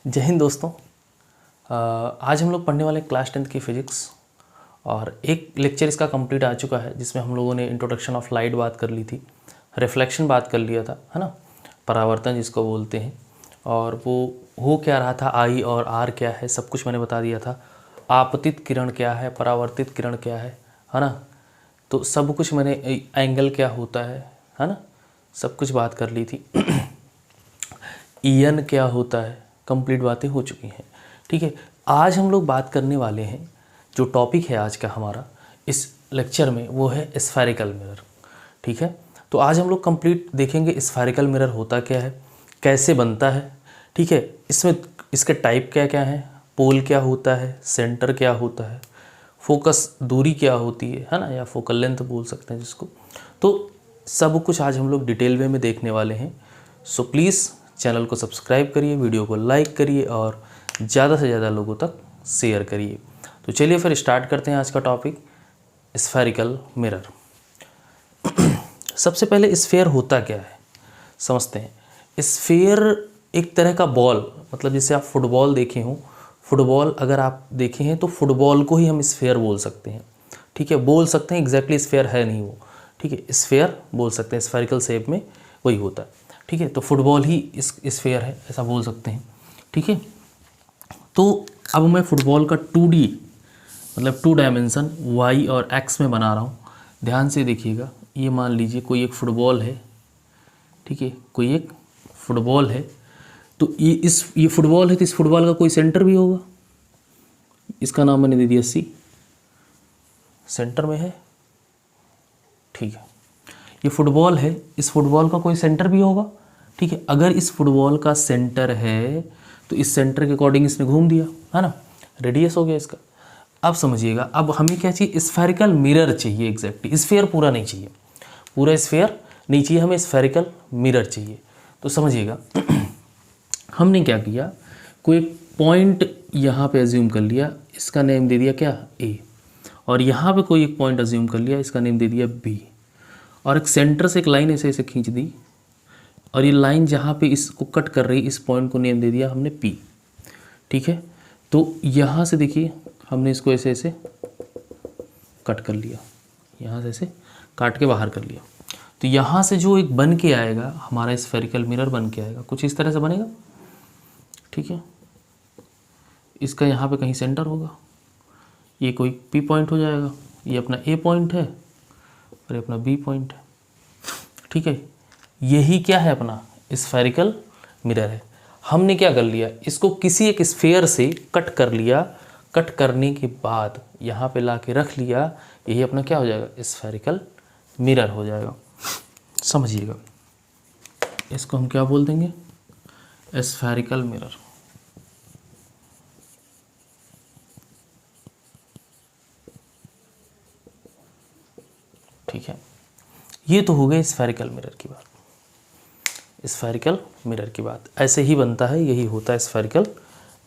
जय हिंद दोस्तों। आज हम लोग पढ़ने वाले क्लास 10th की फ़िज़िक्स और एक लेक्चर इसका कंप्लीट आ चुका है जिसमें हम लोगों ने इंट्रोडक्शन ऑफ लाइट बात कर ली थी, रिफ्लेक्शन बात कर लिया था, है ना, परावर्तन जिसको बोलते हैं, और वो हो क्या रहा था, आई और आर क्या है, सब कुछ मैंने बता दिया था। आपतित किरण क्या है, परावर्तित किरण क्या है ना, तो सब कुछ मैंने, एंगल क्या होता है ना, सब कुछ बात कर ली थी। ईएन क्या होता है, कंप्लीट बातें हो चुकी हैं। ठीक है, आज हम लोग बात करने वाले हैं, जो टॉपिक है आज का हमारा इस लेक्चर में, वो है स्फेरिकल मिरर। ठीक है, तो आज हम लोग कंप्लीट देखेंगे स्फेरिकल मिरर होता क्या है, कैसे बनता है। ठीक है, इसमें इसके टाइप क्या क्या हैं, पोल क्या होता है, सेंटर क्या होता है, फोकस दूरी क्या होती है ना, या फोकल लेंथ बोल सकते हैं जिसको। तो सब कुछ आज हम लोग डिटेल वे में देखने वाले हैं। सो प्लीज़ चैनल को सब्सक्राइब करिए, वीडियो को लाइक करिए और ज़्यादा से ज़्यादा लोगों तक शेयर करिए। तो चलिए फिर स्टार्ट करते हैं आज का टॉपिक, स्फेरिकल मिरर। सबसे पहले स्फेयर होता क्या है समझते हैं। स्फेयर एक तरह का बॉल, मतलब जैसे आप फुटबॉल देखे हों, फुटबॉल अगर आप देखे हैं तो फुटबॉल को ही हम स्फेयर बोल सकते हैं। ठीक है, बोल सकते हैं, एग्जैक्टली स्फेयर है नहीं वो। ठीक है, स्फेयर बोल सकते हैं, स्फेरिकल शेप में वही होता है। ठीक है, तो फुटबॉल ही इस स्फेयर है, ऐसा बोल सकते हैं। ठीक है, तो अब मैं फुटबॉल का 2D मतलब 2 डायमेंशन वाई और एक्स में बना रहा हूँ। ध्यान से देखिएगा, ये मान लीजिए कोई एक फुटबॉल है। ठीक है, कोई एक फुटबॉल है, तो ये फुटबॉल है, तो इस फुटबॉल का कोई सेंटर भी होगा। इसका नाम मैंने दे दिया सी, सेंटर में है। ठीक है, ये फुटबॉल है, इस फुटबॉल का कोई सेंटर भी होगा। ठीक है, अगर इस फुटबॉल का सेंटर है तो इस सेंटर के अकॉर्डिंग इसने घूम दिया, है ना, रेडियस हो गया इसका। अब समझिएगा, अब हमें क्या चाहिए, स्फेरिकल मिरर चाहिए। एग्जैक्टली स्फेयर पूरा नहीं चाहिए, पूरा स्फेयर नहीं चाहिए हमें, स्फेरिकल मिरर चाहिए। तो समझिएगा, हमने क्या किया, कोई पॉइंट यहाँ पे अज्यूम कर लिया, इसका नेम दे दिया क्या, ए, और यहाँ पे कोई एक पॉइंट अज्यूम कर लिया, इसका नेम दे दिया बी, और एक सेंटर से एक लाइन ऐसे ऐसे खींच दी, और ये लाइन जहाँ पे इसको कट कर रही, इस पॉइंट को नेम दे दिया हमने पी। ठीक है, तो यहाँ से देखिए हमने इसको ऐसे ऐसे कट कर लिया, यहाँ से ऐसे काट के बाहर कर लिया। तो यहाँ से जो एक बन के आएगा हमारा स्फेरिकल मिरर बन के आएगा, कुछ इस तरह से बनेगा। ठीक है, इसका यहाँ पे कहीं सेंटर होगा, ये कोई पी पॉइंट हो जाएगा, ये अपना ए पॉइंट है और ये अपना बी पॉइंट है। ठीक है, यही क्या है, अपना स्फेरिकल मिरर है। हमने क्या कर लिया, इसको किसी एक स्फेयर से कट कर लिया, कट करने के बाद यहाँ पे ला के रख लिया, यही अपना क्या हो जाएगा, स्फेरिकल मिरर हो जाएगा। समझिएगा, इसको हम क्या बोल देंगे, स्फेरिकल मिरर। ठीक है, ये तो हो गई स्फेरिकल मिरर की बात, स्फेरिकल मिरर की बात। ऐसे ही बनता है, यही होता है स्फेरिकल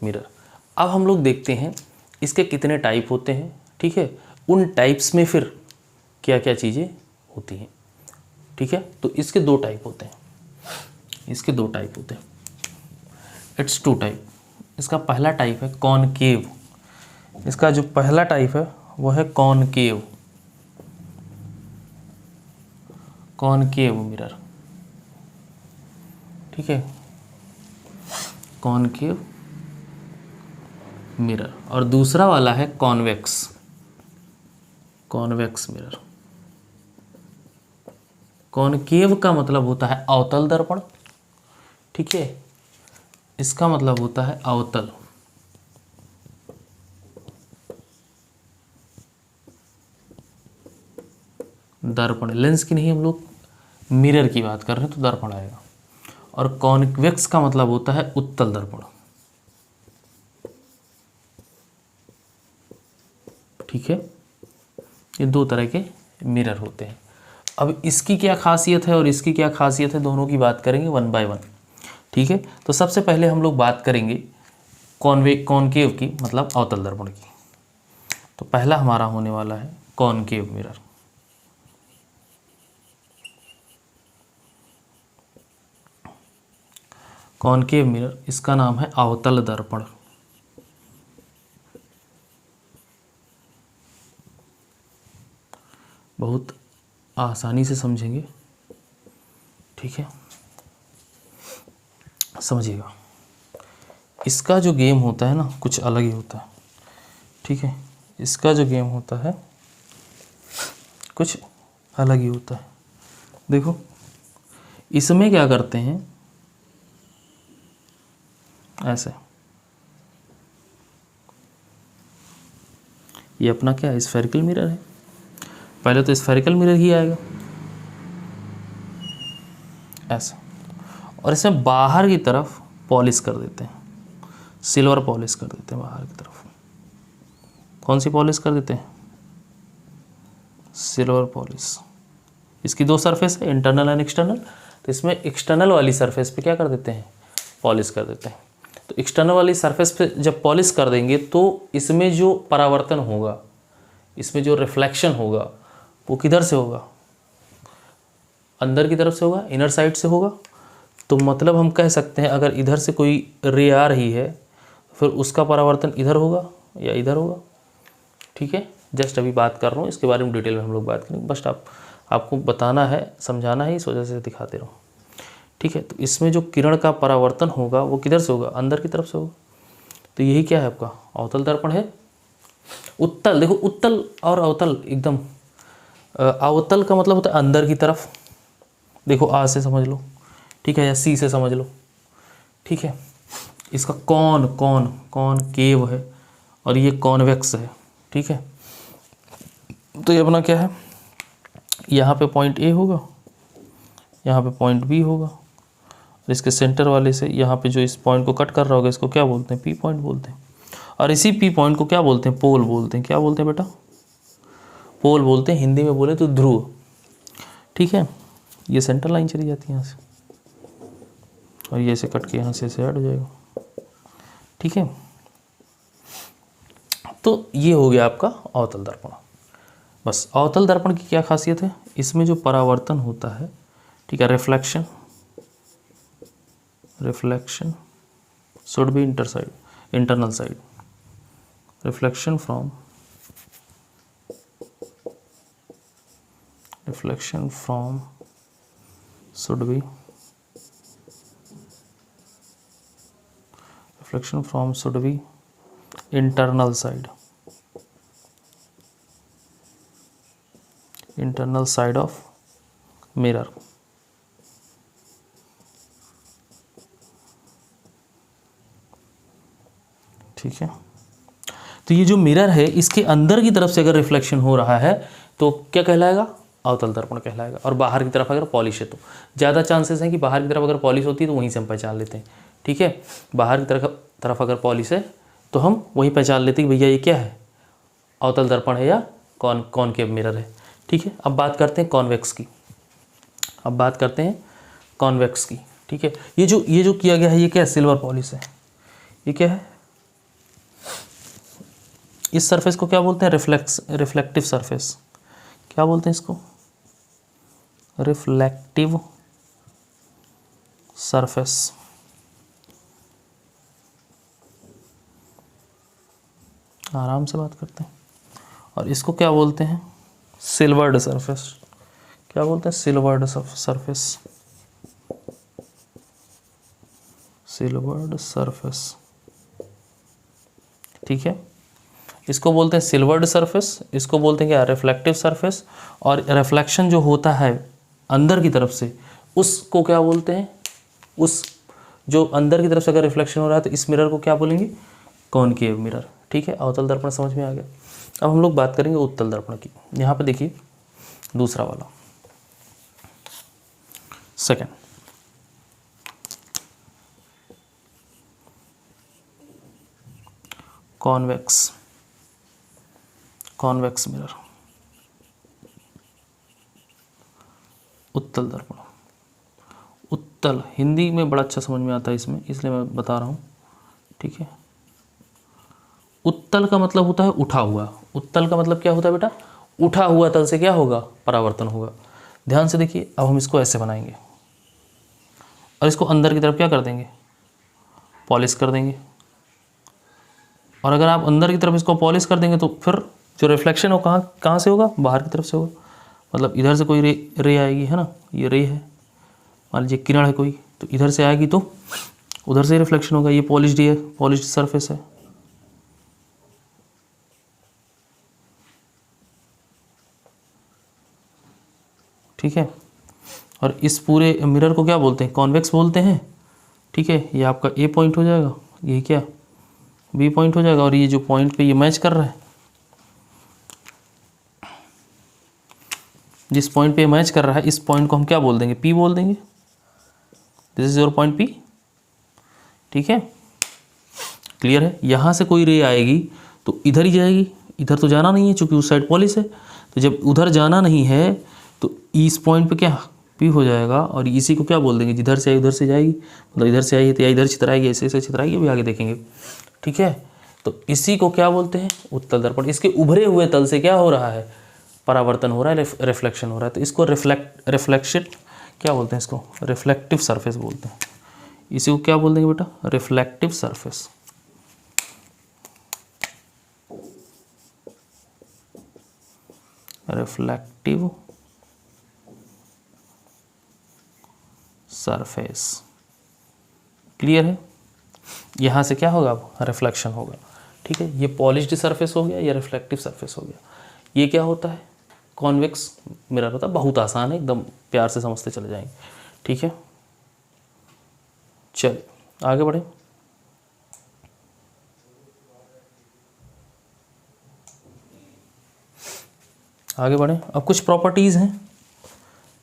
मिरर। अब हम लोग देखते हैं इसके कितने टाइप होते हैं। ठीक है, उन टाइप्स में फिर क्या क्या चीज़ें होती हैं। ठीक है, तो इसके 2 टाइप होते हैं, इसके 2 टाइप होते हैं, इट्स 2 टाइप। इसका पहला टाइप है कॉनकेव। इसका जो पहला टाइप है वो है कॉनकेव, कॉनकेव मिरर। ठीक है, कॉनकेव मिरर। और दूसरा वाला है कॉन्वेक्स, कॉन्वेक्स मिरर। कॉनकेव का मतलब होता है अवतल दर्पण। ठीक है, इसका मतलब होता है अवतल, दर्पण। लेंस की नहीं, हम लोग मिरर की बात कर रहे हैं तो दर्पण आएगा। और कॉन्वेक्स का मतलब होता है उत्तल दर्पण। ठीक है, ये 2 तरह के मिरर होते हैं। अब इसकी क्या खासियत है और इसकी क्या खासियत है, दोनों की बात करेंगे 1 बाय 1। ठीक है, तो सबसे पहले हम लोग बात करेंगे कॉनकेव की, मतलब अवतल दर्पण की। तो पहला हमारा होने वाला है कॉनकेव मिरर। कॉनकेव मिरर, इसका नाम है अवतल दर्पण। बहुत आसानी से समझेंगे, ठीक है, समझिएगा। इसका जो गेम होता है ना कुछ अलग ही होता है, ठीक है, इसका जो गेम होता है कुछ अलग ही होता है। देखो इसमें क्या करते हैं, ऐसे, ये अपना क्या है, स्फेरिकल मिरर है। पहले तो स्फेरिकल मिरर ही आएगा ऐसे, और इसमें बाहर की तरफ पॉलिश कर देते हैं, सिल्वर पॉलिश कर देते हैं बाहर की तरफ। कौन सी पॉलिश कर देते हैं, सिल्वर पॉलिश। इसकी दो सरफेस है, इंटरनल एंड एक्सटर्नल, तो इसमें एक्सटर्नल वाली सरफेस पे क्या कर देते हैं, पॉलिश कर देते हैं। तो एक्सटर्नल वाली सरफेस पे जब पॉलिश कर देंगे तो इसमें जो परावर्तन होगा, इसमें जो रिफ्लेक्शन होगा वो किधर से होगा, अंदर की तरफ से होगा, इनर साइड से होगा। तो मतलब हम कह सकते हैं अगर इधर से कोई रे आ रही है फिर उसका परावर्तन इधर होगा या इधर होगा, ठीक है। जस्ट अभी बात कर रहा हूँ, इसके बारे में डिटेल में हम लोग बात करेंगे, बस आपको बताना है, समझाना है, इस वजह से दिखाते रहो, ठीक है। तो इसमें जो किरण का परावर्तन होगा वो किधर से होगा, अंदर की तरफ से होगा। तो यही क्या है आपका अवतल दर्पण है। उत्तल, देखो उत्तल और अवतल एकदम, अवतल का मतलब होता है अंदर की तरफ, देखो आ से समझ लो, ठीक है, या सी से समझ लो, ठीक है। इसका कॉनकेव है और ये कॉन्वेक्स है, ठीक है। तो ये अपना क्या है, यहाँ पे पॉइंट ए होगा, यहाँ पे पॉइंट बी होगा, और इसके सेंटर वाले से यहाँ पे जो इस पॉइंट को कट कर रहा होगा इसको क्या बोलते हैं, पी पॉइंट बोलते हैं। और इसी पी पॉइंट को क्या बोलते हैं, पोल बोलते हैं। क्या बोलते हैं बेटा, पोल बोलते हैं, हिंदी में बोले तो ध्रुव, ठीक है। ये सेंटर लाइन चली जाती है यहाँ से, और ये ऐसे कट के यहाँ से ऐसे ऐड हो जाएगा, ठीक है। तो ये हो गया आपका अवतल दर्पण। बस अवतल दर्पण की क्या खासियत है, इसमें जो परावर्तन होता है, ठीक है, reflection should be internal side, reflection from should be internal side of mirror, ठीक है। तो ये जो मिरर है इसके अंदर की तरफ से अगर रिफ्लेक्शन हो रहा है तो क्या कहलाएगा, अवतल दर्पण कहलाएगा। और बाहर की तरफ अगर पॉलिश है तो ज़्यादा चांसेस हैं कि बाहर की तरफ अगर पॉलिश होती है तो वहीं से हम पहचान लेते हैं, ठीक है। बाहर की तरफ अगर पॉलिश है तो हम वहीं पहचान लेते हैं कि भैया ये क्या है, अवतल दर्पण है या कॉनकेव मिरर है, ठीक है। अब बात करते हैं कॉन्वेक्स की, ठीक है। ये जो किया गया है ये क्या है, सिल्वर पॉलिश है। ये क्या है, इस सरफेस को क्या बोलते हैं, रिफ्लेक्टिव सरफेस। क्या बोलते हैं इसको, रिफ्लेक्टिव सरफेस। आराम से बात करते हैं। और इसको क्या बोलते हैं, सिल्वर्ड सरफेस। क्या बोलते हैं, सिल्वर्ड सरफेस, ठीक है। इसको बोलते हैं सिल्वर्ड सरफेस, इसको बोलते हैं क्या, रिफ्लेक्टिव सरफेस। और रिफ्लेक्शन जो होता है अंदर की तरफ से उसको क्या बोलते हैं, उस जो अंदर की तरफ से अगर रिफ्लेक्शन हो रहा है तो इस मिरर को क्या बोलेंगे, कॉनकेव मिरर, ठीक है। अवतल दर्पण समझ में आ गया। अब हम लोग बात करेंगे उत्तल दर्पण की। यहाँ पे देखिए दूसरा वाला, सेकंड, कॉन्वेक्स मिरर, उत्तल दर्पण। उत्तल हिंदी में बड़ा अच्छा समझ में आता है इसमें, इसलिए मैं बता रहा हूँ, ठीक है। उत्तल का मतलब होता है उठा हुआ। उत्तल का मतलब क्या होता है बेटा, उठा हुआ तल से क्या होगा, परावर्तन होगा। ध्यान से देखिए, अब हम इसको ऐसे बनाएंगे और इसको अंदर की तरफ क्या कर देंगे, पॉलिश कर देंगे, और अगर आप अंदर की तरफ इसको पॉलिश कर देंगे तो फिर जो रिफ्लेक्शन हो कहाँ कहाँ से होगा, बाहर की तरफ से होगा। मतलब इधर से कोई रे आएगी, है ना, ये रे है, मान लीजिए किरण है कोई, तो इधर से आएगी तो उधर से रिफ्लेक्शन होगा। ये पॉलिश्ड है, पॉलिश्ड सरफेस है। ठीक है, और इस पूरे मिरर को क्या बोलते हैं, कॉन्वेक्स बोलते हैं। ठीक है, ये आपका ए पॉइंट हो जाएगा, ये क्या बी पॉइंट हो जाएगा, और ये जो पॉइंट पे ये मैच कर रहा है, जिस पॉइंट पे मैच कर रहा है, इस पॉइंट को हम क्या बोल देंगे, पी बोल देंगे। This is your point P. ठीक है, क्लियर है। यहाँ से कोई रे आएगी तो इधर ही जाएगी, इधर तो जाना नहीं है चूंकि उस साइड पॉलिश है। तो जब उधर जाना नहीं है तो इस पॉइंट पे क्या पी हो जाएगा, और इसी को क्या बोल देंगे, जिधर से आई उधर से जाएगी। मतलब इधर से आई है तो या इधर छितराएगी, ऐसे ऐसे छितराएगी, अभी आगे देखेंगे। ठीक है, तो इसी को क्या बोलते हैं, उत्तल दर्पण। इसके उभरे हुए तल से क्या हो रहा है, परावर्तन हो रहा है, रिफ्लेक्शन हो रहा है। तो इसको रिफ्लेक्शन क्या बोलते हैं, इसको रिफ्लेक्टिव सरफेस बोलते हैं। इसी को क्या बोल देंगे बेटा, reflective surface. Reflective surface, clear है। यहाँ से क्या होगा, अब रिफ्लेक्शन होगा। ठीक है, ये पॉलिश्ड सरफेस हो गया, ये रिफ्लेक्टिव सरफेस हो गया। ये क्या होता है, कॉन्वेक्स मिरर होता है। बहुत आसान है, एकदम प्यार से समझते चले जाएंगे। ठीक है, चलिए आगे बढ़े। आगे बढ़े, अब कुछ प्रॉपर्टीज़ हैं,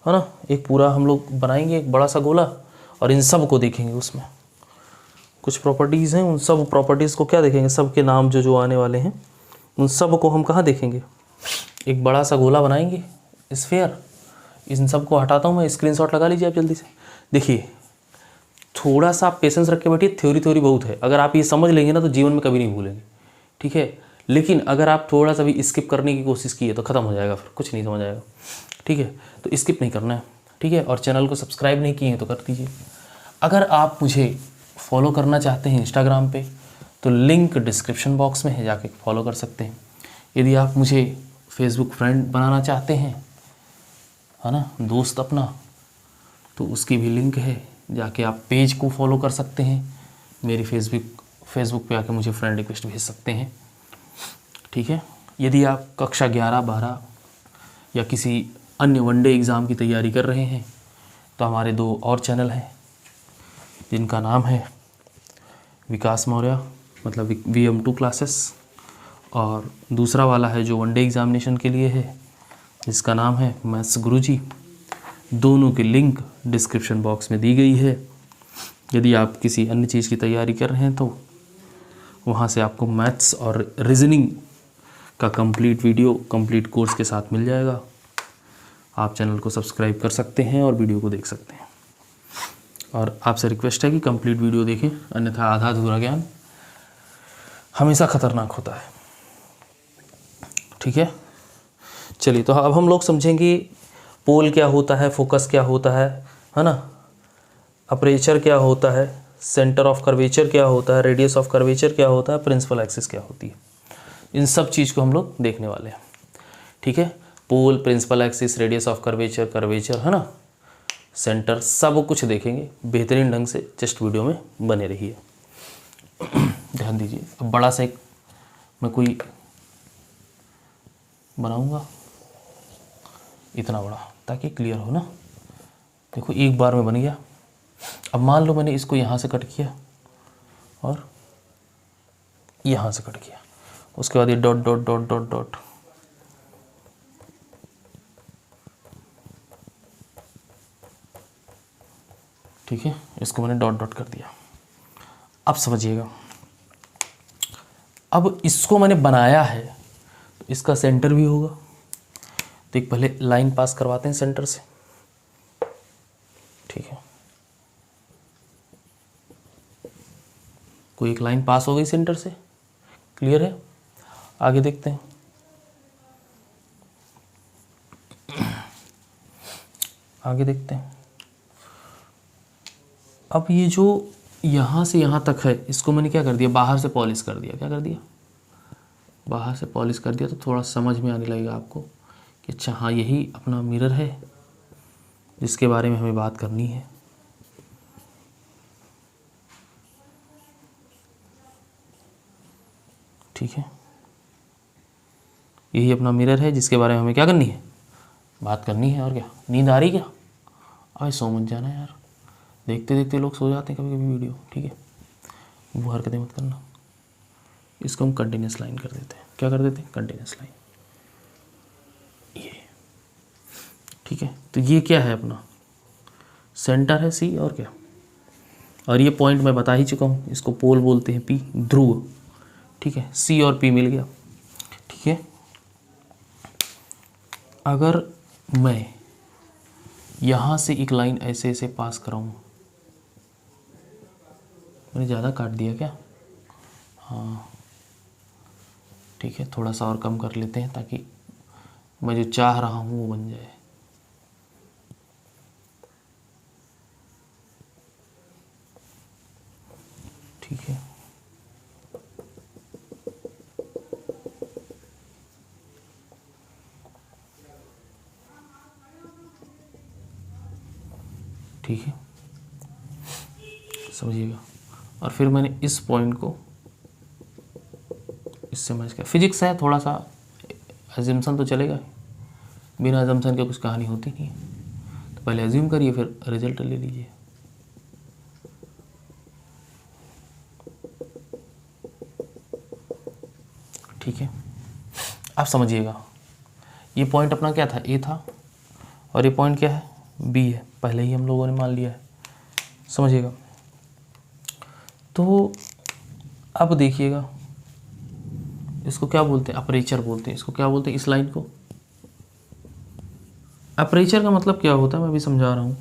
है ना। एक पूरा हम लोग बनाएंगे एक बड़ा सा गोला, और इन सब को देखेंगे। उसमें कुछ प्रॉपर्टीज़ हैं, उन सब प्रॉपर्टीज़ को क्या देखेंगे, सब के नाम जो जो आने वाले हैं उन सब को हम कहाँ देखेंगे। एक बड़ा सा गोला बनाएंगे, स्फीयर। इन सब को हटाता हूँ मैं, स्क्रीनशॉट लगा लीजिए आप जल्दी से। देखिए, थोड़ा सा आप पेशेंस रख के बैठिए, थ्योरी बहुत है। अगर आप ये समझ लेंगे ना तो जीवन में कभी नहीं भूलेंगे। ठीक है, लेकिन अगर आप थोड़ा सा भी स्किप करने की कोशिश की है तो ख़त्म हो जाएगा, फिर कुछ नहीं समझ आएगा। ठीक है, तो स्किप नहीं करना है। ठीक है, और चैनल को सब्सक्राइब नहीं किए हैं तो कर दीजिए। अगर आप मुझे फॉलो करना चाहते हैं इंस्टाग्राम पे तो लिंक डिस्क्रिप्शन बॉक्स में है, जाके फॉलो कर सकते हैं। यदि आप मुझे फेसबुक फ्रेंड बनाना चाहते हैं, है ना, दोस्त अपना, तो उसकी भी लिंक है, जाके आप पेज को फॉलो कर सकते हैं। मेरी फेसबुक पे आके मुझे फ्रेंड रिक्वेस्ट भेज सकते हैं। ठीक है, यदि आप कक्षा 11-12 या किसी अन्य वनडे एग्ज़ाम की तैयारी कर रहे हैं तो हमारे 2 और चैनल हैं, जिनका नाम है विकास मौर्य, मतलब VM2 क्लासेस, और दूसरा वाला है जो वनडे एग्ज़ामिनेशन के लिए है, जिसका नाम है मैथ्स गुरुजी। दोनों की लिंक डिस्क्रिप्शन बॉक्स में दी गई है। यदि आप किसी अन्य चीज़ की तैयारी कर रहे हैं तो वहाँ से आपको मैथ्स और रीजनिंग का कंप्लीट वीडियो कंप्लीट कोर्स के साथ मिल जाएगा। आप चैनल को सब्सक्राइब कर सकते हैं और वीडियो को देख सकते हैं। और आपसे रिक्वेस्ट है कि कंप्लीट वीडियो देखें, अन्यथा आधा अधूरा ज्ञान हमेशा खतरनाक होता है। ठीक है, चलिए, तो अब हम लोग समझेंगे पोल क्या होता है, फोकस क्या होता है ना, अपर्चर क्या होता है, सेंटर ऑफ कर्वेचर क्या होता है, रेडियस ऑफ कर्वेचर क्या होता है, प्रिंसिपल एक्सिस क्या होती है। इन सब चीज़ को हम लोग देखने वाले हैं। ठीक है, pole, principal axis, radius of curvature, है ना, सेंटर, सब कुछ देखेंगे बेहतरीन ढंग से। जस्ट वीडियो में बने रहिए। ध्यान दीजिए, अब बड़ा सा एक मैं कोई बनाऊंगा, इतना बड़ा, ताकि क्लियर हो ना। देखो, एक बार में बन गया। अब मान लो मैंने इसको यहाँ से कट किया और यहाँ से कट किया, उसके बाद ये dot dot dot dot dot, ठीक है, इसको मैंने डॉट डॉट कर दिया। अब समझिएगा, अब इसको मैंने बनाया है तो इसका सेंटर भी होगा। तो एक पहले लाइन पास करवाते हैं सेंटर से। ठीक है, कोई एक लाइन पास हो गई सेंटर से, क्लियर है। आगे देखते हैं। आगे देखते हैं। अब ये जो यहाँ से यहाँ तक है, इसको मैंने क्या कर दिया, बाहर से पॉलिश कर दिया। क्या कर दिया, बाहर से पॉलिश कर दिया, तो थोड़ा समझ में आने लगेगा आपको कि अच्छा हाँ यही अपना मिरर है जिसके बारे में हमें बात करनी है। ठीक है, यही अपना मिरर है जिसके बारे में हमें क्या करनी है, बात करनी है। और क्या, नींद आ रही क्या, अरे सो मत जाना यार, देखते देखते लोग सो जाते हैं कभी कभी वीडियो। ठीक है, वो हरकतें मत करना। इसको हम कंटिन्यूस लाइन कर देते हैं। क्या कर देते हैं, कंटिन्यूस लाइन, ये। ठीक है, तो ये क्या है, अपना सेंटर है सी, और क्या, और ये पॉइंट मैं बता ही चुका हूँ, इसको पोल बोलते हैं, पी ध्रुव। ठीक है, सी और पी मिल गया। ठीक है, अगर मैं यहाँ से एक लाइन ऐसे ऐसे पास कराऊँ, मैंने ज़्यादा काट दिया क्या, हाँ ठीक है, थोड़ा सा और कम कर लेते हैं ताकि मैं जो चाह रहा हूँ वो बन जाए। ठीक है, ठीक है, समझिएगा। और फिर मैंने इस पॉइंट को इससे मैच किया। फिजिक्स है, थोड़ा सा एजम्पशन तो चलेगा, बिना एजम्पशन के कुछ कहानी होती नहीं है। तो पहले एज्यूम करिए, फिर रिजल्ट ले लीजिए। ठीक है, आप समझिएगा, ये पॉइंट अपना क्या था, ए था, और ये पॉइंट क्या है, बी है, पहले ही हम लोगों ने मान लिया है। समझिएगा, तो अब देखिएगा, इसको क्या बोलते हैं, अपर्चर बोलते हैं। इसको क्या बोलते हैं, इस लाइन को। अपर्चर का मतलब क्या होता है, मैं भी समझा रहा हूँ।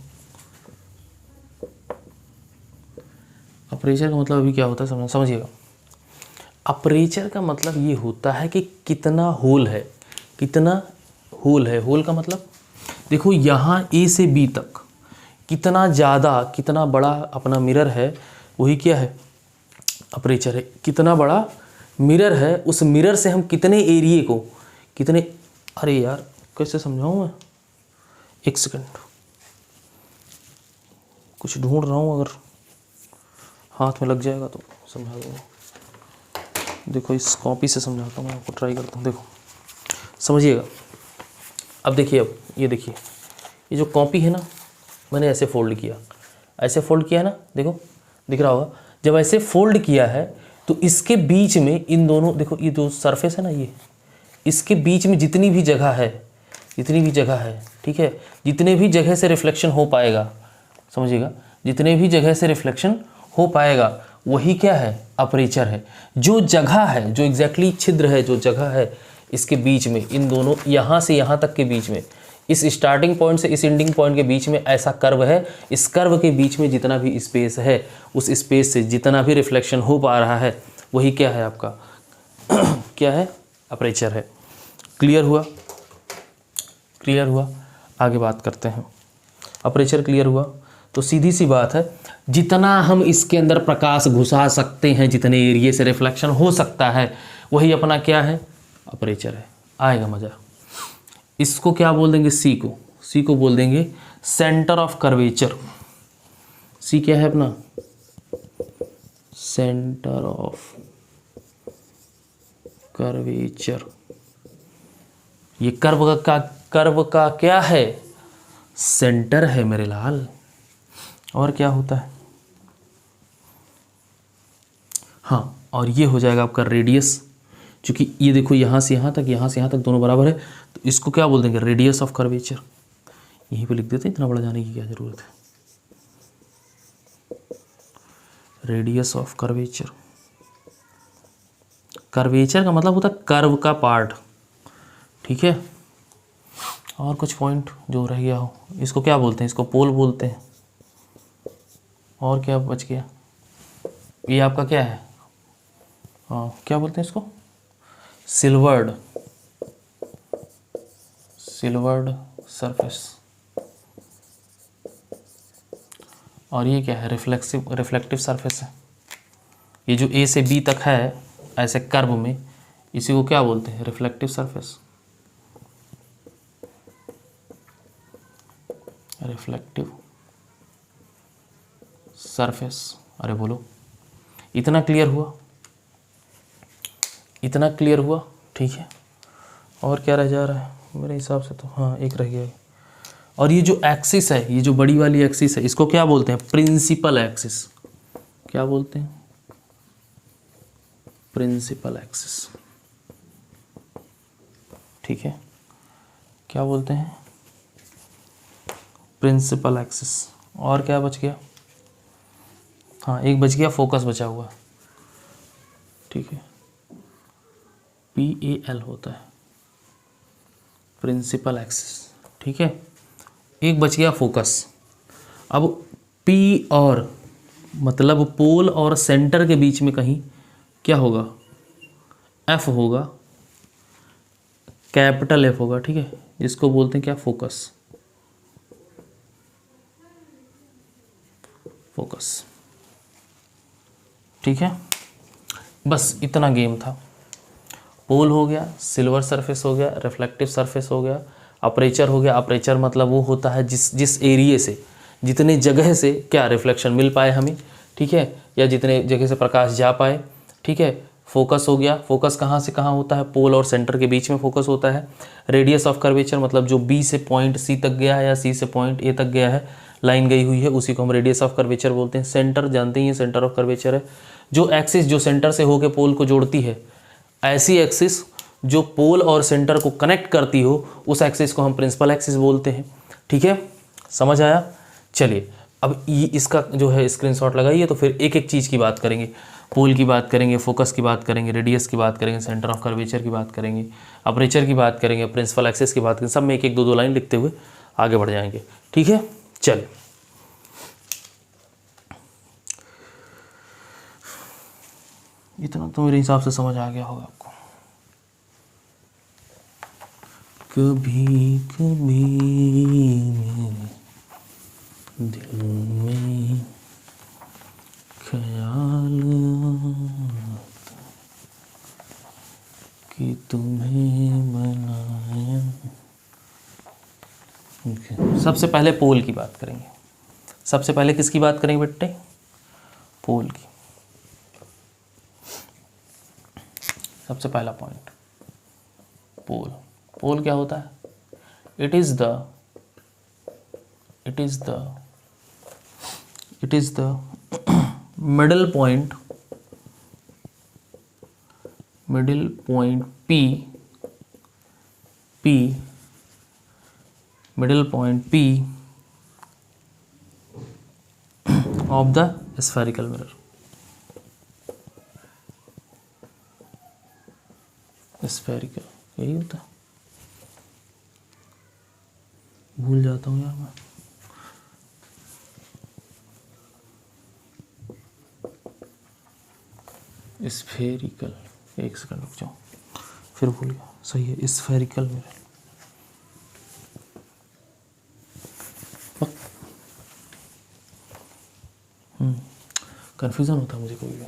अपर्चर का मतलब अभी क्या होता है, समझिएगा। अपर्चर का मतलब ये होता है कि कितना होल है, कितना होल है। होल का मतलब देखो, यहाँ ए से बी तक कितना ज़्यादा, कितना बड़ा अपना मिरर है, वही क्या है, अपर्चर है। कितना बड़ा मिरर है, उस मिरर से हम कितने एरिए को, कितने, अरे यार कैसे समझाऊँ मैं, एक सेकंड, कुछ ढूंढ रहा हूँ, अगर हाथ में लग जाएगा तो समझा दूँगा। देखो इस कॉपी से समझाता हूँ मैं आपको, ट्राई करता हूँ। देखो समझिएगा, अब देखिए, अब ये देखिए, ये जो कॉपी है ना, मैंने ऐसे फोल्ड किया, ऐसे फोल्ड किया है ना, देखो दिख रहा होगा। जब ऐसे फोल्ड किया है तो इसके बीच में, इन दोनों, देखो ये जो सरफेस है ना, ये इसके बीच में जितनी भी जगह है, जितनी भी जगह है, ठीक है, जितने भी जगह से रिफ्लेक्शन हो पाएगा, समझिएगा, जितने भी जगह से रिफ्लेक्शन हो पाएगा वही क्या है, अपर्चर है। जो जगह है, जो एग्जैक्टली छिद्र है, जो जगह है इसके बीच में, इन दोनों, यहाँ से यहाँ तक के बीच में, इस स्टार्टिंग पॉइंट से इस एंडिंग पॉइंट के बीच में ऐसा कर्व है, इस कर्व के बीच में जितना भी स्पेस है, उस स्पेस से जितना भी रिफ्लेक्शन हो पा रहा है वही क्या है आपका क्या है, अपर्चर है। क्लियर हुआ, क्लियर हुआ, आगे बात करते हैं। अपर्चर क्लियर हुआ, तो सीधी सी बात है, जितना हम इसके अंदर प्रकाश घुसा सकते हैं, जितने एरिया से रिफ्लेक्शन हो सकता है, वही अपना क्या है, अपर्चर है। आएगा मज़ा। इसको क्या बोल देंगे, सी को, सी को बोल देंगे सेंटर ऑफ कर्वेचर। सी क्या है अपना, सेंटर ऑफ कर्वेचर। ये कर्व का क्या है, सेंटर है मेरे लाल। और क्या होता है, हाँ, और ये हो जाएगा आपका रेडियस। क्योंकि ये देखो, यहाँ से यहाँ तक, यहाँ से यहाँ तक दोनों बराबर है, तो इसको क्या बोल देंगे, रेडियस ऑफ कर्वेचर। यहीं पे लिख देते हैं, इतना बड़ा जाने की क्या ज़रूरत है। रेडियस ऑफ कर्वेचर, कर्वेचर का मतलब होता है कर्व का पार्ट। ठीक है, और कुछ पॉइंट जो रह गया हो, इसको क्या बोलते हैं, इसको पोल बोलते हैं। और क्या बच गया, ये आपका क्या है, हाँ क्या बोलते हैं इसको, सिल्वर्ड, सिल्वर्ड सरफेस। और ये क्या है, रिफ्लेक्टिव सरफेस है। ये जो ए से बी तक है ऐसे कर्व में, इसी को क्या बोलते हैं, रिफ्लेक्टिव सरफेस। Reflective surface. अरे बोलो, इतना क्लियर हुआ, इतना क्लियर हुआ, ठीक है। और क्या रह जा रहा है मेरे हिसाब से, तो हाँ एक रह गया। और ये जो एक्सिस है, ये जो बड़ी वाली एक्सिस है, इसको क्या बोलते हैं, प्रिंसिपल एक्सिस। क्या बोलते हैं, प्रिंसिपल एक्सिस, ठीक है। क्या बोलते हैं, प्रिंसिपल एक्सिस। और क्या बच गया, हाँ एक बच गया, फोकस बचा हुआ, ठीक है। PAL होता है, प्रिंसिपल एक्सिस, ठीक है। एक बच गया फोकस। अब P और मतलब पोल और सेंटर के बीच में कहीं क्या होगा, F होगा, कैपिटल F होगा, ठीक है, जिसको बोलते हैं क्या, फोकस। फोकस, ठीक है। बस इतना गेम था। पोल हो गया, सिल्वर सरफेस हो गया, रिफ्लेक्टिव सरफेस हो गया, अपर्चर हो गया। अपर्चर मतलब वो होता है जिस एरिया से, जितने जगह से क्या रिफ्लेक्शन मिल पाए हमें, ठीक है, या जितने जगह से प्रकाश जा पाए, ठीक है। फोकस हो गया, फोकस कहाँ से कहाँ होता है, पोल और सेंटर के बीच में फोकस होता है। रेडियस ऑफ कर्वेचर मतलब जो B से पॉइंट C तक गया है या C से पॉइंट A तक गया है, लाइन गई हुई है, उसी को हम रेडियस ऑफ कर्वेचर बोलते हैं। सेंटर जानते ही हैं, सेंटर ऑफ कर्वेचर है जो एक्सिस जो सेंटर से होकर पोल को जोड़ती है। ऐसी एक्सिस जो पोल और सेंटर को कनेक्ट करती हो, उस एक्सिस को हम प्रिंसिपल एक्सिस बोलते हैं, ठीक है। समझ आया। चलिए अब ये इसका जो है स्क्रीनशॉट लगाइए, तो फिर एक एक चीज़ की बात करेंगे। पोल की बात करेंगे, फोकस की बात करेंगे, रेडियस की बात करेंगे, सेंटर ऑफ कर्वेचर की बात करेंगे, अपर्चर की बात करेंगे, प्रिंसिपल एक्सिस की बात करेंगे। सब में एक एक दो दो लाइन लिखते हुए आगे बढ़ जाएंगे, ठीक है। चलिए इतना तो मेरे हिसाब से समझ आ गया होगा आपको। कभी कभी मेरे दिल में ख्याल आता कि तुम्हें बनाया। सबसे पहले पोल की बात करेंगे। सबसे पहले किसकी बात करेंगे बेटे, पोल की। सबसे पहला पॉइंट, पोल। पोल क्या होता है, it is the middle point P of the spherical mirror। Spherical यही होता है, भूल जाता हूँ यार मैं। स्फेरिकल, एक सेकंड रुक जाओ, फिर भूल गया। सही है, स्फेरिकल मिरर। कन्फ्यूज़न होता है मुझे कोई भी।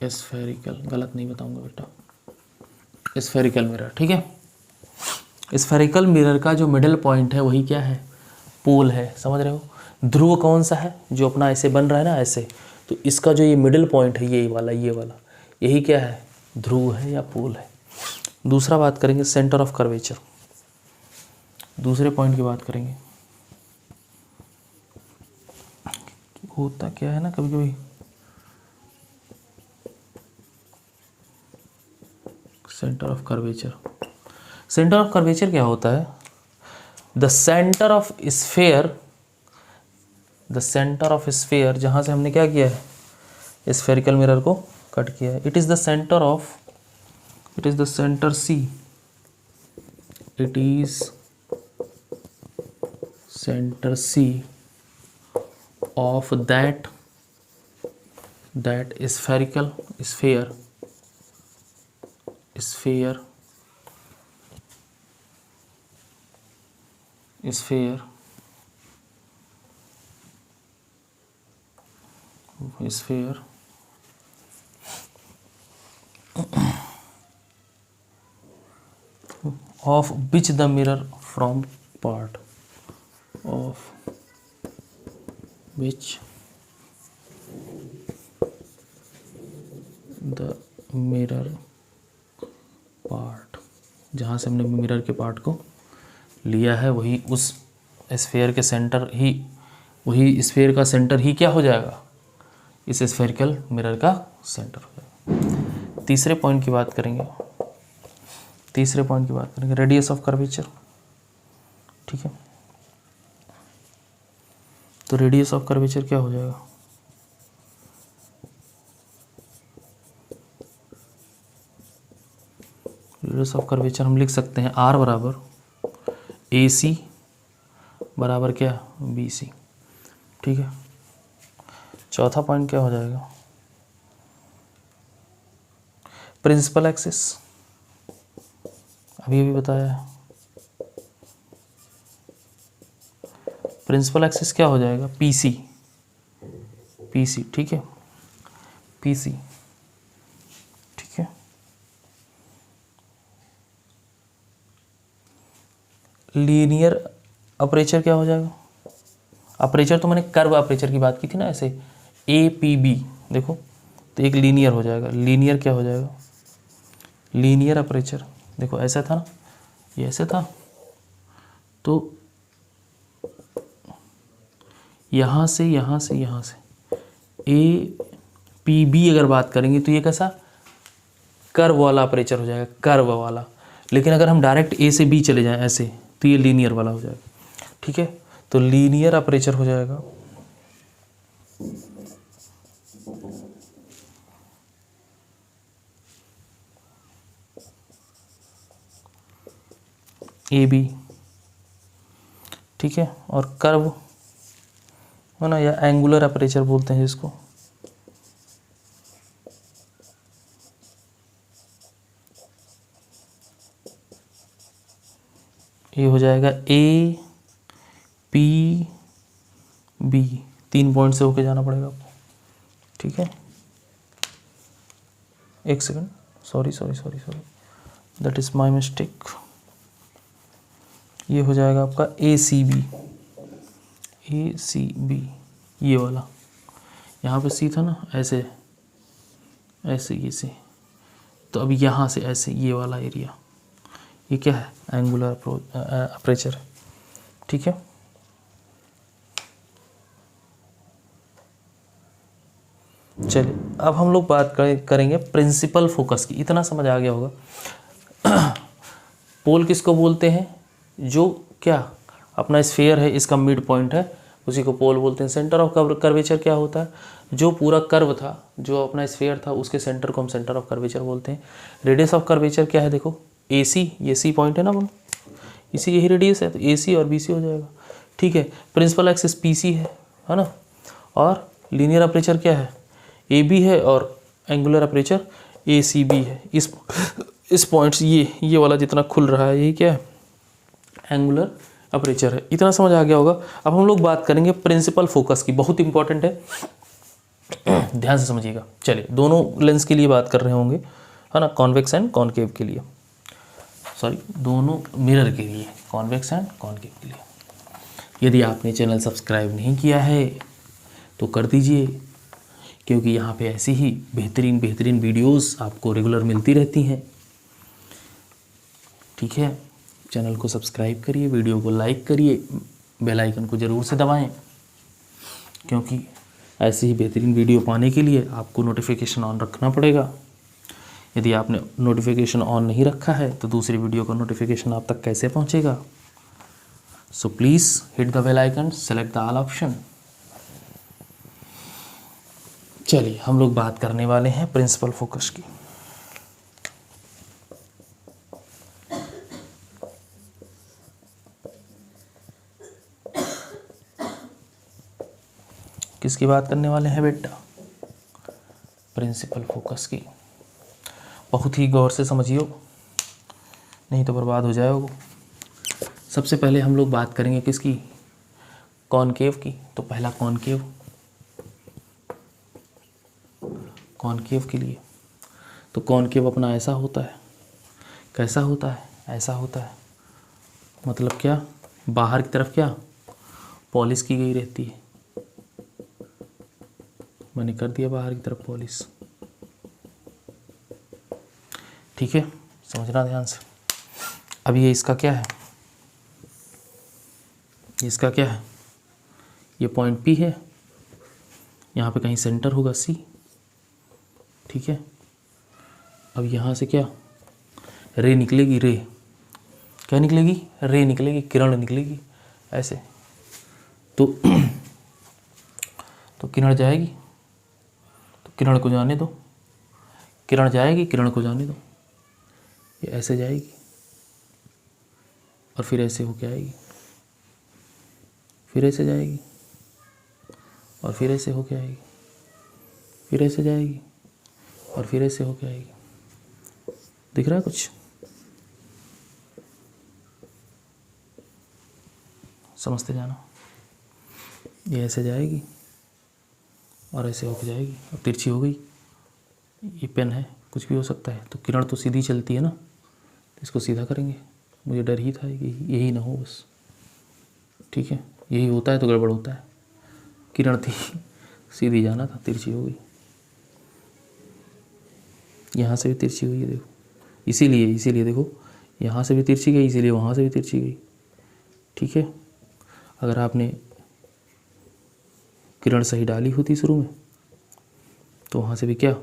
स्फेरिकल गलत नहीं बताऊंगा बेटा, स्फेरिकल मिरर, ठीक है। स्फेरिकल मिरर का जो मिडल पॉइंट है वही क्या है, पोल है। समझ रहे हो, ध्रुव कौन सा है जो अपना ऐसे बन रहा है ना ऐसे, तो इसका जो ये मिडिल पॉइंट है ये वाला यही क्या है, ध्रुव है या पोल है। दूसरा बात करेंगे सेंटर ऑफ कर्वेचर, दूसरे पॉइंट की बात करेंगे। होता क्या है ना कभी कभी centre of curvature, centre of curvature क्या होता है, द सेंटर ऑफ स्फेयर जहां से हमने क्या किया है, स्फेरिकल मिरर को कट किया है। It is the centre C, it is centre C of that spherical sphere sphere of which the mirror from part of which the mirror part, जहाँ से हमने मिरर के पार्ट को लिया है वही उस स्फीयर के सेंटर ही, वही स्फीयर का सेंटर ही क्या हो जाएगा, इस स्फेरिकल मिरर का सेंटर हो जाएगा। तीसरे पॉइंट की बात करेंगे, रेडियस ऑफ कर्वेचर। ठीक है, तो रेडियस ऑफ कर्वेचर क्या हो जाएगा, रेडियस ऑफ कर्वेचर हम लिख सकते हैं आर बराबर ए सी बराबर क्या बी सी। ठीक है, चौथा पॉइंट क्या हो जाएगा, प्रिंसिपल एक्सिस, अभी बताया है। प्रिंसिपल एक्सिस क्या हो जाएगा, पीसी, ठीक है, पीसी। ठीक है, लीनियर अपर्चर क्या हो जाएगा, अपर्चर तो मैंने कर्व अपर्चर की बात की थी ना, ऐसे ए पी बी, देखो तो एक लीनियर हो जाएगा, लीनियर क्या हो जाएगा, लीनियर अपर्चर। देखो ऐसा था ना, ये ऐसे था, तो यहाँ से ए पी बी अगर बात करेंगे तो ये कैसा कर्व वाला अपर्चर हो जाएगा, कर्व वाला। लेकिन अगर हम डायरेक्ट ए से बी चले जाएं ऐसे तो ये लीनियर वाला हो जाएगा। ठीक है, तो लीनियर अपर्चर हो जाएगा ए बी। ठीक है, और कर्व है ना, या एंगुलर अपर्चर बोलते हैं जिसको, ये हो जाएगा ए पी बी, 3 पॉइंट से होके जाना पड़ेगा आपको। ठीक है, एक second, sorry, that is my mistake. ये हो जाएगा आपका ए सी बी, ये वाला, यहाँ पे सी था ना, ऐसे ये से, तो अब यहाँ से ऐसे ये वाला एरिया, ये क्या है, एंगुलर अपर्चर। ठीक है, चलिए अब हम लोग बात करेंगे प्रिंसिपल फोकस की। इतना समझ आ गया होगा। पोल किसको बोलते हैं, जो क्या अपना स्फीयर है, इसका मिड पॉइंट है, उसी को पोल बोलते हैं। सेंटर ऑफ कर्वेचर क्या होता है, जो पूरा कर्व था, जो अपना स्फीयर था, उसके सेंटर को हम सेंटर ऑफ कर्वेचर बोलते हैं। रेडियस ऑफ कर्वेचर क्या है, देखो ए सी, ये सी पॉइंट है ना, बोलो इसी यही रेडियस है, तो ए सी और बी सी हो जाएगा। ठीक है, प्रिंसिपल एक्सिस पी सी है ना, और लीनियर अपर्चर क्या है, ए बी है, और एंगुलर अपर्चर ए सी बी है। इस पॉइंट्स ये वाला जितना खुल रहा है, ये क्या है, एंगुलर अपर्चर है। इतना समझ आ गया होगा। अब हम लोग बात करेंगे प्रिंसिपल फोकस की, बहुत इंपॉर्टेंट है, ध्यान से समझिएगा। चलिए, दोनों लेंस के लिए बात कर रहे होंगे, है ना, कॉन्वेक्स एंड कॉनकेव के लिए, सॉरी दोनों मिरर के लिए, कॉन्वेक्स एंड कॉनकेव के लिए। यदि आपने चैनल सब्सक्राइब नहीं किया है तो कर दीजिए, क्योंकि यहाँ पे ऐसी ही बेहतरीन वीडियोस आपको रेगुलर मिलती रहती हैं। ठीक है, चैनल को सब्सक्राइब करिए, वीडियो को लाइक करिए, बेल आइकन को ज़रूर से दबाएं, क्योंकि ऐसी ही बेहतरीन वीडियो पाने के लिए आपको नोटिफिकेशन ऑन रखना पड़ेगा। यदि आपने नोटिफिकेशन ऑन नहीं रखा है तो दूसरी वीडियो का नोटिफिकेशन आप तक कैसे पहुंचेगा। So please hit the bell icon, select the all option. चलिए, हम लोग बात करने वाले हैं प्रिंसिपल फोकस की। किसकी बात करने वाले हैं बेटा, प्रिंसिपल फोकस की। बहुत ही गौर से समझियो, नहीं तो बर्बाद हो जाओगे। सबसे पहले हम लोग बात करेंगे किसकी, कॉनकेव की। तो पहला कॉनकेव, कॉनकेव के लिए। तो कॉनकेव अपना ऐसा होता है, कैसा होता है, ऐसा होता है। मतलब क्या, बाहर की तरफ क्या पॉलिश की गई रहती है। मैंने कर दिया बाहर की तरफ पॉलिश। ठीक है, समझना ध्यान से। अब ये इसका क्या है, इसका क्या है, ये पॉइंट P है, यहाँ पे कहीं सेंटर होगा C। ठीक है, अब यहाँ से क्या रे निकलेगी, रे क्या निकलेगी, रे निकलेगी, किरण निकलेगी ऐसे। तो तो किरण जाएगी, तो किरण को जाने दो, किरण जाएगी, किरण को जाने दो, ये ऐसे जाएगी और फिर ऐसे होके आएगी, फिर ऐसे जाएगी और फिर ऐसे होके आएगी, फिर ऐसे जाएगी और फिर ऐसे होके आएगी। दिख रहा है कुछ, समझते जाना। ये ऐसे जाएगी और ऐसे होके जाएगी। अब तिरछी हो गई, ये पेन है, कुछ भी हो सकता है। तो किरण तो सीधी चलती है ना, तो इसको सीधा करेंगे। मुझे डर ही था कि यही ना हो बस। ठीक है, यही होता है तो गड़बड़ होता है। किरण थी, सीधी जाना था, तिरछी हो गई। यहाँ से भी तिरछी हुई है देखो, इसीलिए देखो, यहाँ से भी तिरछी गई, इसीलिए वहाँ से भी तिरछी गई। ठीक है, अगर आपने किरण सही डाली होती शुरू में तो वहाँ से भी क्या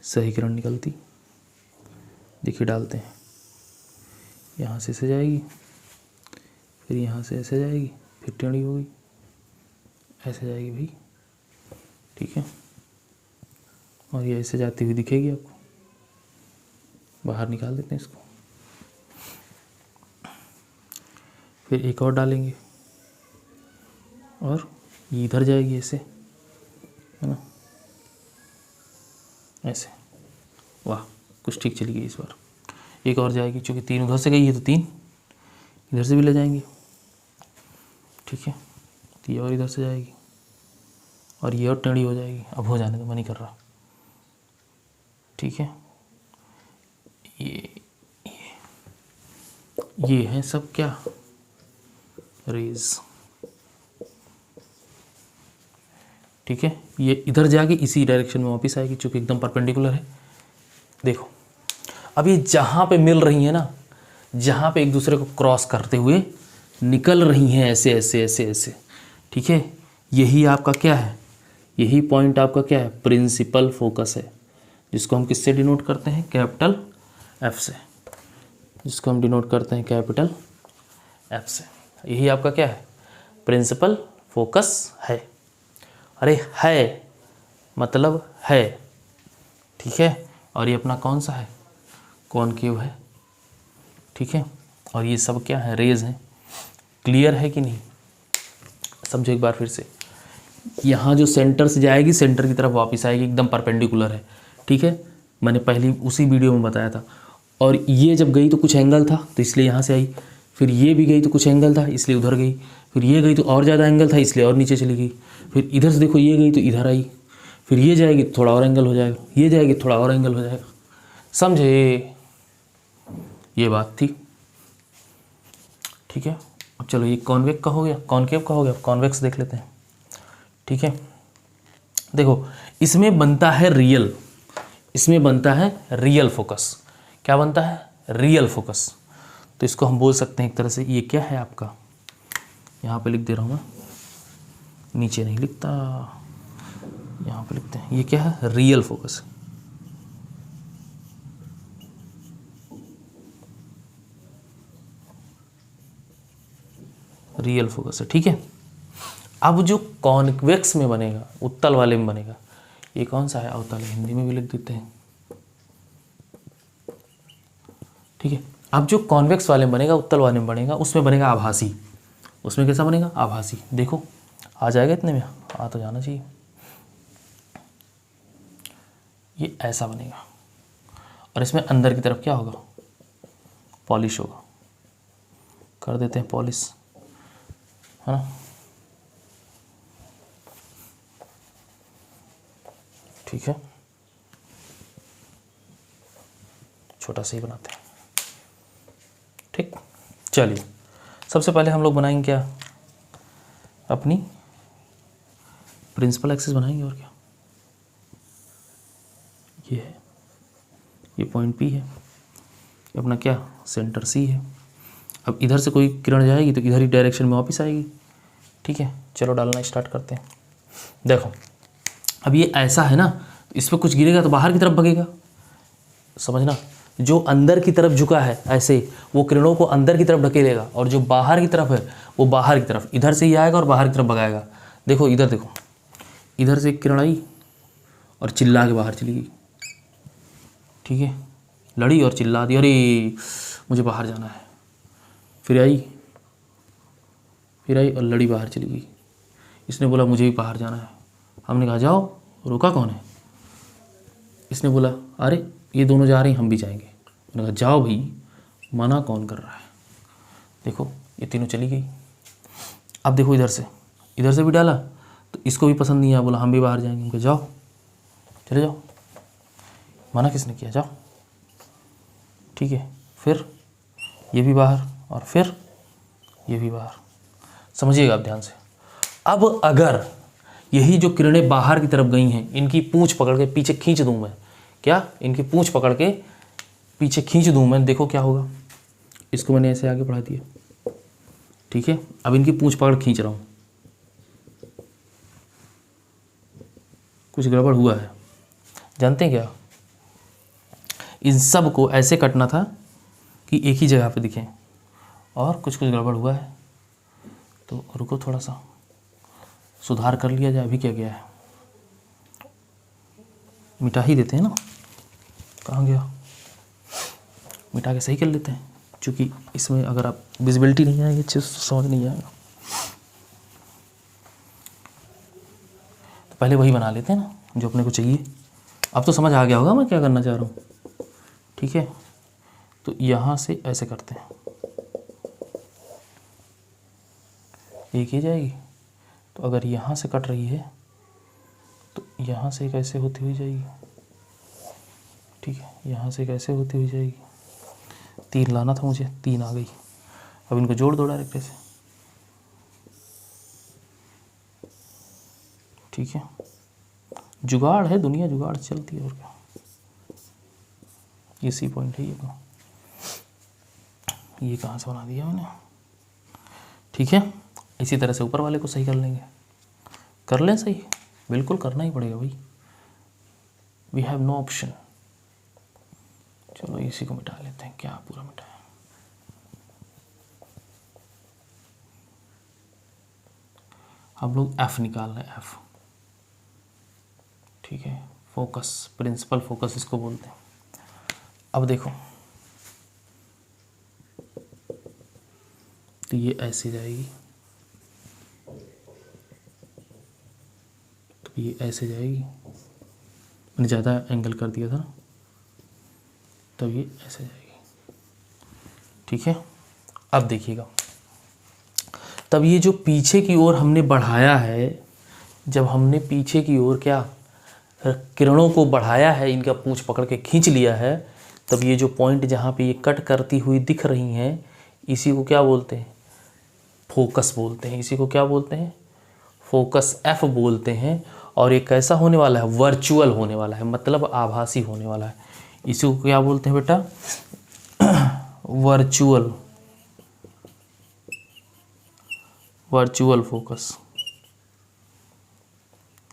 सही किरण निकलती। देखिए डालते हैं, यहाँ से ऐसे जाएगी, फिर यहाँ से ऐसे जाएगी, फिर टेढ़ी होगी, ऐसे जाएगी भाई। ठीक है, और ये ऐसे जाती हुई दिखेगी आपको। बाहर निकाल देते हैं इसको, फिर एक और डालेंगे और ये इधर जाएगी ऐसे, है ना, ऐसे। वाह, कुछ ठीक चली गई इस बार। एक और जाएगी, चूँकि 3 उधर से गई है तो 3 इधर से भी ले जाएंगे। ठीक है, तो ये और इधर से जाएगी और ये और टेढ़ी हो जाएगी। अब हो जाने दो, मैं नहीं कर रहा। ठीक है, ये है सब क्या, रेज। ठीक है, ये इधर जाके इसी डायरेक्शन में वापस आएगी, चूँकि एकदम परपेंडिकुलर है। देखो, अब ये जहाँ पे मिल रही है ना, जहाँ पे एक दूसरे को क्रॉस करते हुए निकल रही हैं, ऐसे ऐसे ऐसे ऐसे। ठीक है, यही आपका क्या है, यही पॉइंट आपका क्या है, प्रिंसिपल फोकस है, जिसको हम किससे डिनोट करते हैं, कैपिटल F से, जिसको हम डिनोट करते हैं कैपिटल F से। यही आपका क्या है, प्रिंसिपल फोकस है। अरे है मतलब है। ठीक है, और ये अपना कौन सा है, कॉनकेव है। ठीक है, और ये सब क्या है, रेज हैं। क्लियर है कि नहीं, समझो एक बार फिर से। यहाँ जो सेंटर से जाएगी, सेंटर की तरफ वापस आएगी, एकदम परपेंडिकुलर है। ठीक है, मैंने पहले उसी वीडियो में बताया था। और ये जब गई तो कुछ एंगल था, तो इसलिए यहाँ से आई। फिर ये भी गई तो कुछ एंगल था, इसलिए उधर गई। फिर ये गई तो और ज़्यादा एंगल था, इसलिए और नीचे चली गई। फिर इधर से देखो, ये गई तो इधर आई। फिर ये जाएगी तो थोड़ा और एंगल हो जाएगा, ये जाएगी तो थोड़ा और एंगल हो जाएगा। समझे, ये बात थी। ठीक है, अब चलो, ये कॉन्वेक्स का हो गया, कॉनकेव का हो गया, कॉन्वेक्स देख लेते हैं। ठीक है, देखो, इसमें बनता है रियल, इसमें बनता है रियल फोकस। क्या बनता है, रियल फोकस। तो इसको हम बोल सकते हैं एक तरह से, ये क्या है आपका, यहाँ पे लिख दे रहा हूँ मैं, नीचे नहीं लिखता, यहाँ पे लिखते हैं। ये क्या है, रियल फोकस। रियल फोकस है। ठीक है, अब जो कॉन्वेक्स में बनेगा, उत्तल वाले में बनेगा, ये कौन सा है, अवतल, हिंदी में भी लिख देते हैं। ठीक है, अब जो कॉन्वेक्स वाले में बनेगा, उत्तल वाले में बनेगा, उसमें बनेगा आभासी। उसमें कैसा बनेगा, आभासी। देखो आ जाएगा, इतने में आ तो जाना चाहिए। ये ऐसा बनेगा, और इसमें अंदर की तरफ क्या होगा, पॉलिश होगा। कर देते हैं पॉलिश, है ना। ठीक है, छोटा सा ही बनाते हैं। ठीक, चलिए सबसे पहले हम लोग बनाएंगे क्या, अपनी प्रिंसिपल एक्सिस बनाएंगे। और क्या, ये है, ये पॉइंट P है, ये अपना क्या सेंटर C है। अब इधर से कोई किरण जाएगी तो इधर ही डायरेक्शन में वापस आएगी। ठीक है, चलो डालना स्टार्ट करते हैं। देखो अब ये ऐसा है ना, तो इस पर कुछ गिरेगा तो बाहर की तरफ भगेगा, समझना। जो अंदर की तरफ झुका है ऐसे, वो किरणों को अंदर की तरफ ढकेलेगा, और जो बाहर की तरफ है वो बाहर की तरफ, इधर से ही आएगा और बाहर की तरफ भगाएगा। देखो इधर, देखो इधर से एक किरण आई और चिल्ला के बाहर चली गई। ठीक है, लड़ी और चिल्ला दी, अरे मुझे बाहर जाना है। फिर आई और लड़ी, बाहर चली गई। इसने बोला मुझे भी बाहर जाना है। हमने कहा जाओ, रोका कौन है? इसने बोला अरे ये दोनों जा रहे हैं, हम भी जाएंगे। मैंने कहा जाओ भाई, मना कौन कर रहा है। देखो ये तीनों चली गई। अब देखो इधर से भी डाला तो इसको भी पसंद नहीं आया, बोला हम भी बाहर जाएंगे। उनके जाओ, चले जाओ, मना किसने किया, जाओ। ठीक है, फिर ये भी बाहर और फिर ये भी बाहर। समझिएगा आप ध्यान से। अब अगर यही जो किरणें बाहर की तरफ गई हैं, इनकी पूंछ पकड़ के पीछे खींच दूं मैं, क्या इनकी पूंछ पकड़ के पीछे खींच दूं मैं, देखो क्या होगा। इसको मैंने ऐसे आगे बढ़ा दिया। ठीक है, अब इनकी पूंछ पकड़ खींच रहा हूँ, कुछ गड़बड़ हुआ है। जानते हैं क्या, इन सब को ऐसे कटना था कि एक ही जगह पे दिखें, और कुछ गड़बड़ हुआ है। तो रुको, थोड़ा सा सुधार कर लिया जाए। अभी क्या गया है, मिटा ही देते हैं ना, कहाँ गया, मिटा के सही कर लेते हैं। क्योंकि इसमें अगर आप विजिबिलिटी नहीं आएगी अच्छे से समझ नहीं आएगा। तो पहले वही बना लेते हैं ना जो अपने को चाहिए। अब तो समझ आ गया होगा मैं क्या करना चाह रहा हूँ। ठीक है, तो यहाँ से ऐसे करते हैं, एक ही जाएगी। तो अगर यहाँ से कट रही है तो यहाँ से कैसे होती हुई जाएगी। ठीक है, यहाँ से कैसे होती हुई जाएगी। 3 लाना था मुझे, 3 आ गई। अब इनको जोड़ दो डायरेक्ट ऐसे। ठीक है, जुगाड़ है, दुनिया जुगाड़ चलती है, और क्या। ये सी पॉइंट है, ये कहाँ से बना दिया मैंने। ठीक है, इसी तरह से ऊपर वाले को सही कर लेंगे। कर लें सही, बिल्कुल करना ही पड़ेगा भाई, वी हैव नो ऑप्शन। चलो इसी को मिटा लेते हैं, क्या पूरा मिटाया। हम लोग F निकालना है, F। ठीक है, फोकस, प्रिंसिपल फोकस इसको बोलते हैं। अब देखो, तो ये ऐसे जाएगी, तो ये ऐसे जाएगी। मैंने ज़्यादा एंगल कर दिया था ना, तो ये ऐसे जाएगी। ठीक है, अब देखिएगा, तब ये जो पीछे की ओर हमने बढ़ाया है, जब हमने पीछे की ओर क्या किरणों को बढ़ाया है, इनका पूंछ पकड़ के खींच लिया है, तब ये जो पॉइंट जहाँ पे ये कट करती हुई दिख रही हैं, इसी को क्या बोलते हैं, फोकस बोलते हैं। इसी को क्या बोलते हैं, फोकस F बोलते हैं। और ये कैसा होने वाला है, वर्चुअल होने वाला है, मतलब आभासी होने वाला है। इसी को क्या बोलते हैं बेटा, वर्चुअल फोकस।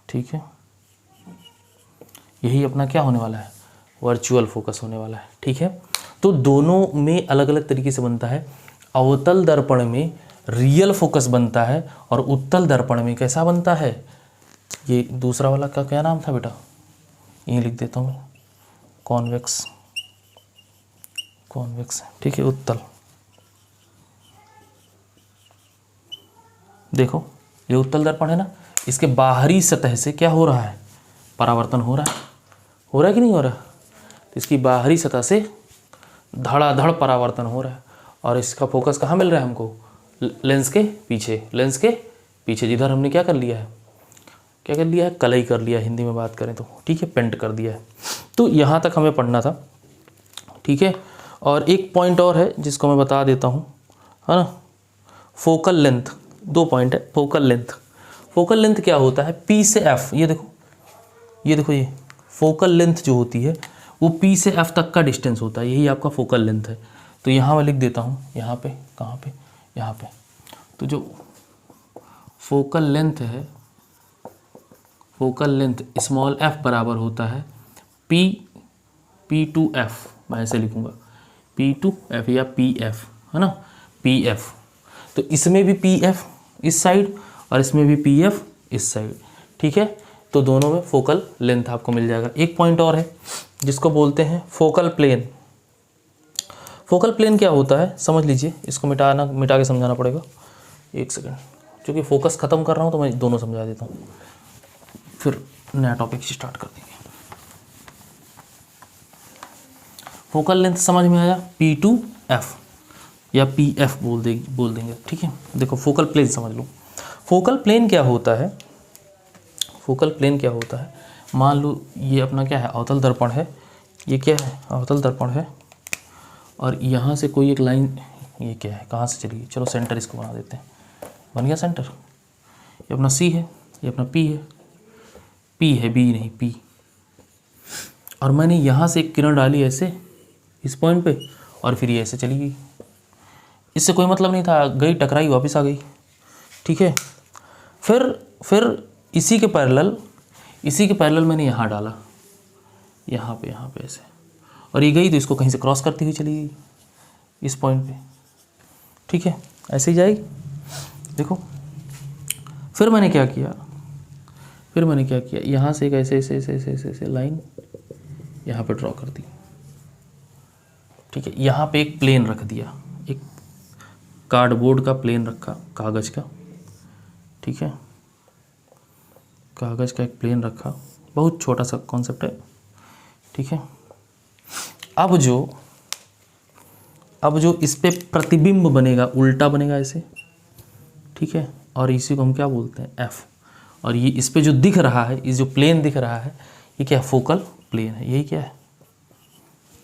ठीक है, यही अपना क्या होने वाला है, वर्चुअल फोकस होने वाला है। ठीक है, तो दोनों में अलग अलग तरीके से बनता है। अवतल दर्पण में रियल फोकस बनता है, और उत्तल दर्पण में कैसा बनता है, ये दूसरा वाला का क्या नाम था बेटा, ये लिख देता हूँ, कॉन्वेक्स। ठीक है, उत्तल। देखो ये उत्तल दर्पण है ना, इसके बाहरी सतह से क्या हो रहा है, परावर्तन हो रहा है कि नहीं हो रहा। तो इसकी बाहरी सतह से धड़ाधड़ परावर्तन हो रहा है, और इसका फोकस कहाँ मिल रहा है हमको, लेंस के पीछे जिधर हमने क्या कर लिया है, क्या कर लिया है, कलई कर लिया, हिंदी में बात करें तो, ठीक है, पेंट कर दिया है। तो यहाँ तक हमें पढ़ना था, ठीक है। और एक पॉइंट और है जिसको मैं बता देता हूँ, है ना, फोकल लेंथ। 2 पॉइंट है। फोकल लेंथ, फोकल लेंथ क्या होता है, P से F, ये देखो, ये देखो, ये फोकल लेंथ जो होती है वो P से F तक का डिस्टेंस होता है, यही आपका फोकल लेंथ है। तो यहाँ मैं लिख देता हूँ, यहाँ पे, कहाँ पे, यहाँ पे। तो जो फोकल लेंथ है, फोकल लेंथ स्मॉल f बराबर होता है P2F, मैं ऐसे लिखूँगा P2F या PF, है ना, PF। तो इसमें भी PF इस साइड और इसमें भी PF इस साइड, ठीक है। तो दोनों में फोकल लेंथ आपको मिल जाएगा। एक पॉइंट और है जिसको बोलते हैं फोकल प्लेन। फोकल प्लेन क्या होता है समझ लीजिए, इसको मिटा के समझाना पड़ेगा। एक सेकंड, क्योंकि फोकस ख़त्म कर रहा हूँ तो मैं दोनों समझा देता हूँ, फिर नया टॉपिक स्टार्ट कर देंगे। फोकल लेंथ समझ में आया, P2F या PF बोल देंगे, ठीक है। देखो फोकल प्लेन समझ लो। फोकल प्लेन क्या होता है, फोकल प्लेन क्या होता है, मान लो ये अपना क्या है, अवतल दर्पण है, ये क्या है, अवतल दर्पण है, और यहाँ से कोई एक लाइन, ये क्या है, कहाँ से चली गई, चलो सेंटर इसको बना देते हैं, बन गया सेंटर। ये अपना C है, ये अपना P है, P है, B नहीं P। और मैंने यहाँ से एक किरण डाली ऐसे इस पॉइंट पे, और फिर ये ऐसे चली गई, इससे कोई मतलब नहीं था, गई टकराई वापस आ गई, ठीक है। फिर इसी के पैरेलल मैंने यहाँ डाला, यहाँ पे ऐसे, और ये गई तो इसको कहीं से क्रॉस करती हुई चली गई इस पॉइंट पे, ठीक है, ऐसे ही जाएगी। देखो फिर मैंने क्या किया, यहाँ से एक ऐसे लाइन यहाँ पे ड्रॉ कर दी, ठीक है। यहाँ पे एक प्लेन रख दिया, एक कार्डबोर्ड का प्लेन रखा, कागज़ का, ठीक है, कागज़ का एक प्लेन रखा, बहुत छोटा सा कॉन्सेप्ट है, ठीक है। अब जो इस पे प्रतिबिंब बनेगा, उल्टा बनेगा ऐसे, ठीक है, और इसी को हम क्या बोलते हैं, F। और ये इस पे जो दिख रहा है, इस जो प्लेन दिख रहा है, ये क्या है, फोकल प्लेन है। यही क्या है,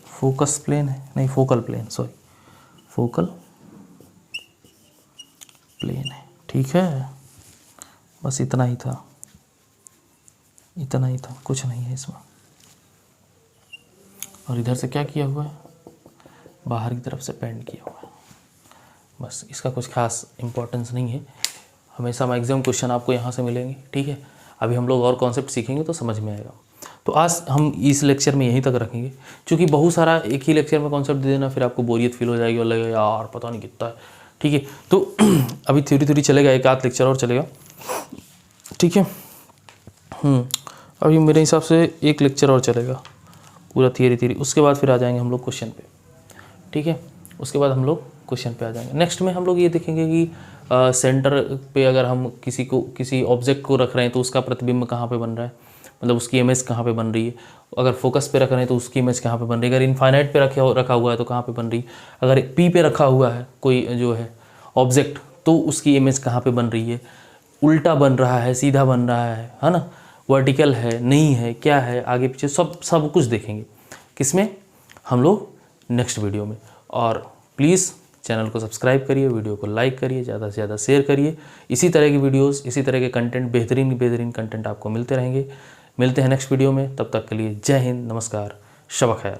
फोकस प्लेन है, नहीं focal plane, sorry, focal plane है, ठीक है। बस इतना ही था, कुछ नहीं है इसमें। और इधर से क्या किया हुआ है, बाहर की तरफ से पेंट किया हुआ है, बस। इसका कुछ खास इंपॉर्टेंस नहीं है, हमेशा मैक्सिमम क्वेश्चन आपको यहाँ से मिलेंगे, ठीक है। अभी हम लोग और कॉन्सेप्ट सीखेंगे तो समझ में आएगा। तो आज हम इस लेक्चर में यहीं तक रखेंगे, क्योंकि बहुत सारा एक ही लेक्चर में कॉन्सेप्ट दे देना, फिर आपको बोरियत फील हो जाएगी और लगेगा यार पता नहीं कितना है, ठीक है। तो अभी थ्योरी चलेगा, एक आध लेक्चर और चलेगा, ठीक है। अभी मेरे हिसाब से एक लेक्चर और चलेगा पूरा थियरी, उसके बाद फिर आ जाएंगे हम लोग क्वेश्चन पे, ठीक है। उसके बाद हम लोग क्वेश्चन पे आ जाएंगे। नेक्स्ट में हम लोग ये देखेंगे कि सेंटर पे अगर हम किसी ऑब्जेक्ट को रख रहे हैं तो उसका प्रतिबिंब कहाँ पे बन रहा है, मतलब उसकी इमेज कहाँ पे बन रही है। अगर फोकस पे रख रहे हैं तो उसकी इमेज कहाँ पे बन रही है। अगर इनफाइनाइट पे रखा हुआ है तो कहाँ पे बन रही है। अगर P पे रखा हुआ है कोई जो है ऑब्जेक्ट, तो उसकी इमेज कहाँ पे बन रही है, उल्टा बन रहा है, सीधा बन रहा है ना, वर्टिकल है, नहीं है, क्या है, आगे पीछे सब कुछ देखेंगे। किसमें, हम लोग नेक्स्ट वीडियो में। और प्लीज़ चैनल को सब्सक्राइब करिए, वीडियो को लाइक करिए, ज़्यादा से ज़्यादा शेयर करिए। इसी तरह की वीडियोस, इसी तरह के कंटेंट, बेहतरीन कंटेंट आपको मिलते रहेंगे। मिलते हैं नेक्स्ट वीडियो में, तब तक के लिए जय हिंद, नमस्कार, शब खैर।